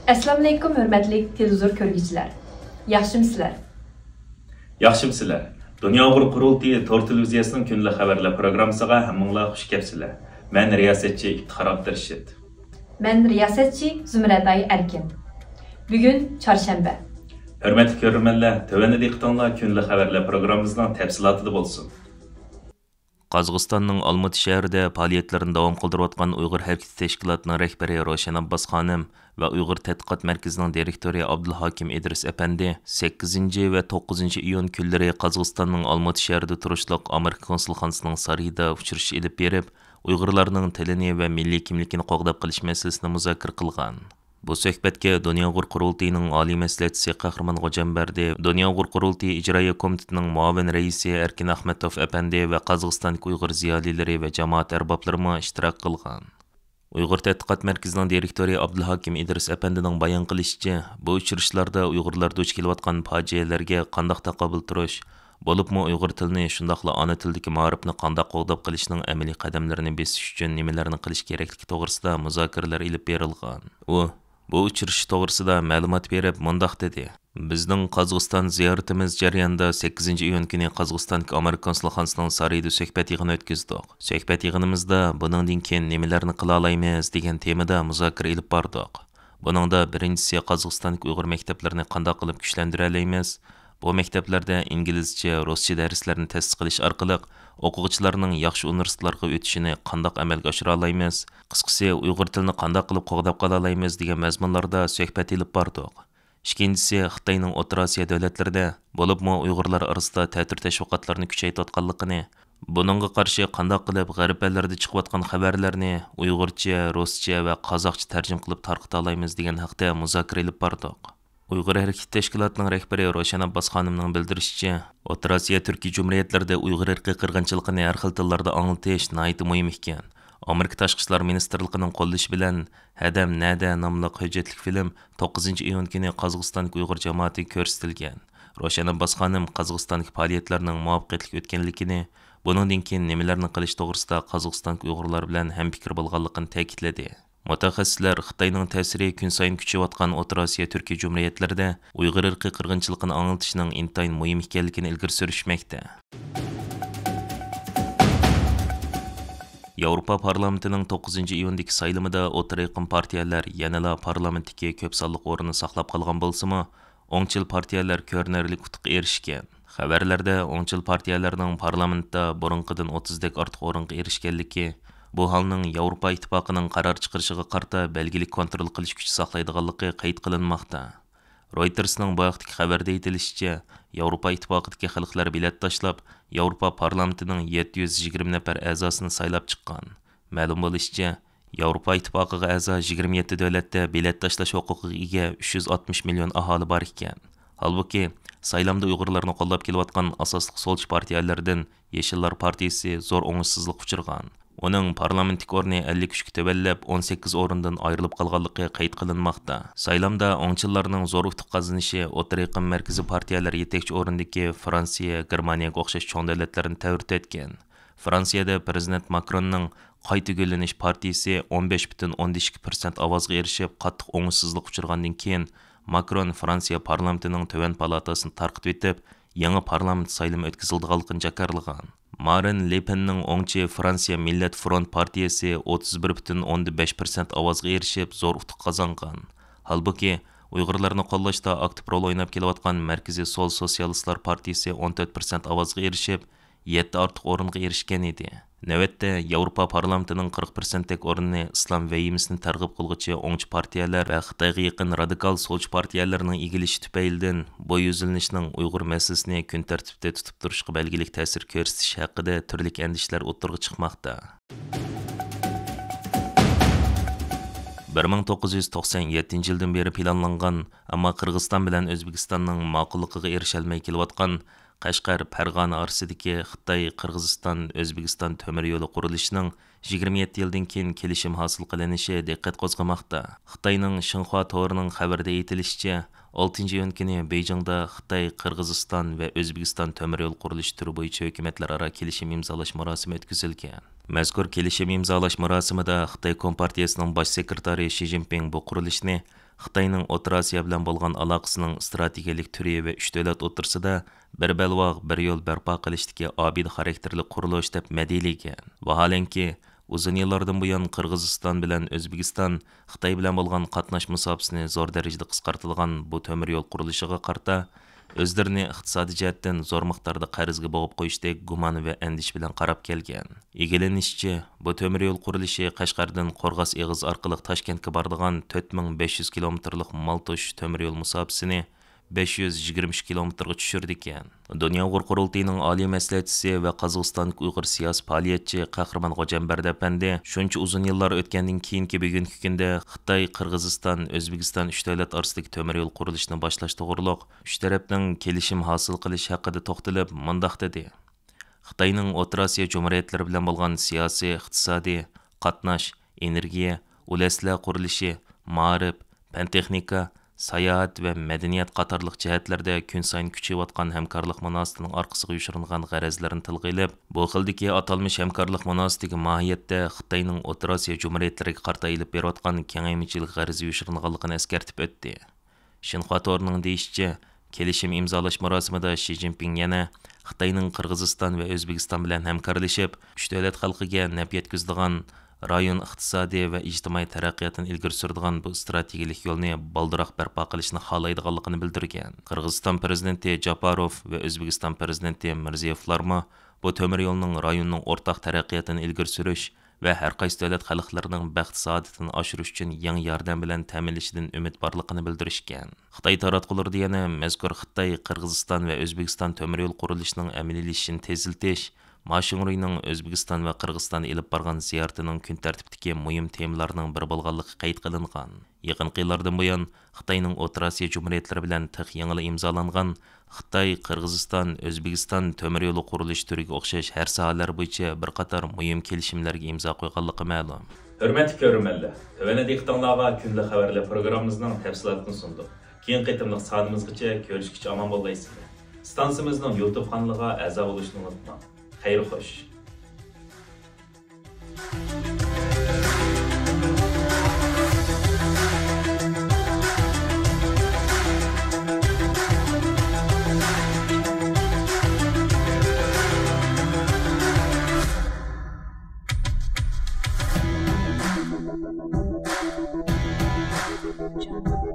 Assalamu alaykum hörmətli televizor görgüçülər. Yaxşımısınızlar? Yaxşımısınızlar. Dünya Uyg'ur Qurultayı Tor televiziyasining kunlik xabarlar programmasiga hammanglar xush kelibsizlar. Men riyosetchi İftixar Abdurashid. Men riyosetchi Zumraday Erkin. Bugun çarşamba. Hörmətli görürmənlər, tövəndə diqqətinizlər kunlik xabarlar proqramımızın təfsilatı bolsun. Qazaqstanның Almaty şəhərində fəaliyyətlərini davam qıldırıyotqan Uyğur Hərəkəti Təşkilatının rəhbəri Roşan Abbas xanım və Uyğur Tədqiqat Mərkəzinin direktori Abdulhakim İdris Əpəndi 8 və 9 iyun günləri Qazaqstanның Almaty şəhərində turuşluq Amerika konsulxanasının sarayında uçuruş elib berib, Uyğurlarning tilini və milliy kimligini qoğdab qilish masalasini müzakirə qilgan. Bu söhbətə Dünya Uyg'ur Qurultayının Ali Məsləhətçisi Qahramon G'ojambardi, Dünya Uyg'ur Qurultayı İcraiya Komitetining muavin raisi Erkin Ahmetov Əpəndi və Qazaqstan Uyğur ziyolilari və jamoat arboblarımı ishtirok qilgan. Uyğur Tədqiqat Mərkəzinin direktori Abdulhakim İdris Əpəndining bayon qilishicha, bu uchrashuvlarda Uyg'urlar duch kelayotgan fojialarga qanday taqobil turish, bo'libmi Uyg'ur tilini shundaqla ona tildagi ma'rifni qanday qo'g'dab qilishning amaliy qadamlarini besish uchun nimalarni qilish kerakligi to'g'risida muzokaralar ilib berilgan. Bu uchrashuv to'g'risida ma'lumot berib, mundaq dedi. Bizning Qozog'iston ziyoratimiz jarayonida 8 iyun kuni Qozog'iston Amerika konsulxonasining sarayida suhbat yig'ini o'tkazdik. Suhbat yig'inimizda buningdan keyin nimalarni qila olamiz degan temada muzokara ilib bordik. Buningda birinchisi Qozog'iston Uyg'ur maktablarini qanday qilib kuchlantira olamiz? Bu maktablarda inglizcha, ruscha darslarni ta'sis qilish orqali o'quvchilarning yaxshi universitetlarga o'tishini qanday amalga oshira olamiz? Qisqasi, Uyg'ur tilini qanday qilib qo'g'dab qola olamiz degan mazmunlarda suhbat ilib bordik. Ikkinchisi, Xitoyning O'rta Osiyo davlatlarida bo'libmi Uyg'urlar orasida ta'tir tashviqotlarni kuchaytirayotganligini, buningga qarshi qanday qilib g'arb ellarida chiqayotgan xabarlarni Uyg'urcha, ruscha va qozoqcha tarjima qilib tarqata olamiz degan haqda muzokara ilib bordik. Uyghur Hərəkəti Təşkilatının rəhbəri Roşan Abbas xanımның bildirişçə, O'rta Osiyo Türkiy Cumhuriyetlərində Uyghur irqi qırğınçılığını hər xil tillarda anglatish nəhayət mühim ekan. Amerika Tashqi ishlar ministrligining qo'llashi bilan Hadam Nada nomli hujjatli film 9 iyun kuni Qozog'iston Uyg'ur jamoati ko'rsatilgan. Roşan Abbas xanım Qozog'istondagi faoliyatlarning muvaffaqiyatli o'tganligini, buningdan keyin nimalarni qilish to'g'risida Qozog'iston Uyg'urlar bilan ham fikr bo'lganligini ta'kidladi. Mutaxassislar Xitoyning ta'siri kun sayin kuchayotgan O'rta Osiyo Türkiy Cumhuriyetlərində Uyğur irqi qırğınçılığını anlatishning intayin muhim ekanligini ilgari surishmoqda. Yevropa Parlamentining 9 iyundagi saylimida o'rta raqam partiyalar yanada parlamentdagi ko'p sonliq o'rinni saqlab qolgan bo'lsa-mu, o'ngchil partiyalar ko'rinarli qutuqqa erishgan. Xabarlarda o'ngchil partiyalarning parlamentda burunqidan 30 dek ortiq o'ringa erishganligi bu holning Yevropa İttifaqının qaror chiqarishiga qarta belgilik kontrol qilish kuchi saqlaydiganligi qayd qilinmoqda. Reutersning bu vaqtdagi xabarda aytilishicha, Yevropa İttifaqidagi xalqlar bilet tashlab, Yevropa parlamentining 720 nafar a'zosini saylab chiqqan. Ma'lum bo'lishicha, Yevropa İttifoqiga a'zo 27 davlatda bilet tashlash huquqiga ega 360 million aholi bor ekan. Halbuki, saylamda Uyg'urlarni qo'llab kelayotgan asosli solchi partiyalardan Yeshillar partiyasi zo'r o'ngishsizlik uchirgan. Onun parlamentlik o'rni 53 ga tövəllab 18 o'rindan ayrilib qolganligi qayd qilinmoqda. Saylamda o'ngchillarning zo'r utuq qozonishi o'rta raqam markaziy partiyalar yetakchi o'rindagi Fransiya, Germaniyaga o'xshash cho'ng davlatlarni ta'virib etgan. Fransiyada prezident Macronning qayta gullanish partiyasi 15,2% ovozga erishib, qattiq o'ngishsizlik uchirgandan keyin Macron Fransiya parlamentining töven palatasini tarqitib etib, yangi parlament saylimi o'tkazildiganligini jakarlagan. Marine Le Penning o'ngchi Fransiya Millat Front partiyasi 31,5% ovozga erishib zo'r utuq qozongan. Halbuki, Uyg'urlarni qo'llashda aktiv rol o'ynab kelayotgan Markaziy Sol Sotsialistlar partiyasi 14% ovozga erishib, 7 ortiq o'ringa erishgan edi. Navbatda Yevropa parlamentining 40% dek o'rinni islom vayimisini targ'ib qilg'uchi o'ngchi partiyalar va Xitoyga yaqin radikal solchi partiyalarning egilishi tufaylidan bu yuzilinishning Uyg'ur masalasini kun tartibida tutib turishga belgilik ta'sir ko'rsatish haqida turli andishlar o'tirg'i chiqmoqda. 1997 yildan beri planlangan, ammo Qirg'iziston bilan O'zbekistonning ma'qulligiga erishalmay kelayotgan Qashqar Farg'ona orasidagi Xitoy-Qirg'iziston O'zbekiston temir yo'li qurilishining 27 yildan keyin kelishim hosil qilinishi diqqat qo'zg'amoqda. Xitoyning Xinhua to'rining xabarida aytilishicha, 6 iyun kuni Beijingda Xitoy, Qirg'iziston va O'zbekiston temir yo'l qurilishi turi bo'yicha hukumatlararo kelishim imzolash marosimi o'tkazilgan. Mazkur kelishim imzolash marosimida Xitoy Kompartiyasining bosh sekretari Shi Jinping bu qurilishni Xitayning O'rta Osiyo bilan bo'lgan aloqasining strategik turi va uch davlat o'rtasida bir balvoq bir yo'l barpo qilishdagi obid xarakterli qurilish deb madiylagan. Vaholanki, uzun yillardan buyon Qirg'iziston bilan O'zbekiston Xitoy bilan bo'lgan qatnash musofasini zo'r darajada qisqartilgan bu temir yo'l qurilishiga qarta o'zlarini iqtisodiy jihatdan zo'r miqdorda qarzga bo'g'ib qo'yishdek gumon va andish bilan qarab kelgan. Egilanishicha, bu temir yo'l qurilishi Qashqardan Qo'rg'os Eg'iz orqali Toshkentga boradigan 4500 kilometrlik Maltosh temir yo'l musofasini 523 kilometrga tushirdi ekan. Dunyo Uyg'ur qurultiyining oliy maslahatchisi va Qozog'iston Uyg'ur siyosiy faoliyatchi Qahramon G'ojambardi apandi shuncha uzun yillar o'tgandan keyingi bugungi kunda Xitoy, Qirg'iziston, O'zbekiston uch davlat orasidagi temir yo'l qurilishini boshlash to'g'riliq uch tarafning kelishim hosil qilish haqida to'xtalib, mundaq dedi. Xitoyning O'rta Osiyo jumhuriyatlari bilan bo'lgan siyosiy, iqtisodiy, qatnash, energiya, ulaslar qurilishi, ma'rif, fan texnika, sayohat va madaniyat qatorliq jihatlarda kun sayin kuchayotgan hamkorlik munosabatining orqasiga yoshiringan g'arazlarni tilga ilib, bu xildagi atalmish hamkorlik munosabatiga mohiyatda Xitoyning O'rta Osiyo jumhuriyatlariga qarta ilib berayotgan kengaymichilik g'arazi yoshiringanligini eskartib o'tdi. Shinhua to'rining deyishicha, kelishim imzolash marosimida Shi Jinping yana Xitoyning Qirg'iziston va O'zbekiston bilan hamkorlashib, uch davlat xalqiga naf yetkazadigan rayon iqtisodiy va ijtimoiy taraqqiyotini ilgari suradigan bu strategik yo'lni baldiroq barpo qilishni xohlaydiganligini bildirgan. Qirg'iziston prezidenti Japarov va O'zbekiston prezidenti Mirziyevlarmi bu temir yo'lning rayonning o'rtaq taraqqiyotini ilgari surish va har qaysi davlat xalqlarining baxt saodatini oshirish uchun yangi yordam bilan ta'minlashidan umid borligini bildirishgan. Xitoy taratqularida yana mazkur Xitoy, Qirg'iziston va O'zbekiston temir yo'l qurilishining amaliylasishini tezlatish, Mashinurining O'zbekiston va Qirg'iziston ilib borgan ziyaratining kun tartibidagi muhim temalarning biri bo'lganligi qayd qilingan. Yaqin yillardan buyon Xitoyning O'rta Osiyo jumhuriyatlari bilan tiq yangi imzolangan Xitoy, Qirg'iziston, O'zbekiston temir yo'li qurilish turiga o'xshash har sohalar bo'yicha bir qator muhim kelishimlarga imzo qo'yganligi ma'lum. Hurmatli ko'ruvchilar, tövəndə diqqətinizə gündəlik xəbərlər proqramımızın təfsilatını sunduk. Keyin qitimliq sonimizgacha ko'rishguncha omon bo'laysizlar. Stansiyamizning YouTube kanaliga a'zo bo'lishni unutmang. Xayr xo'sh. Jungle.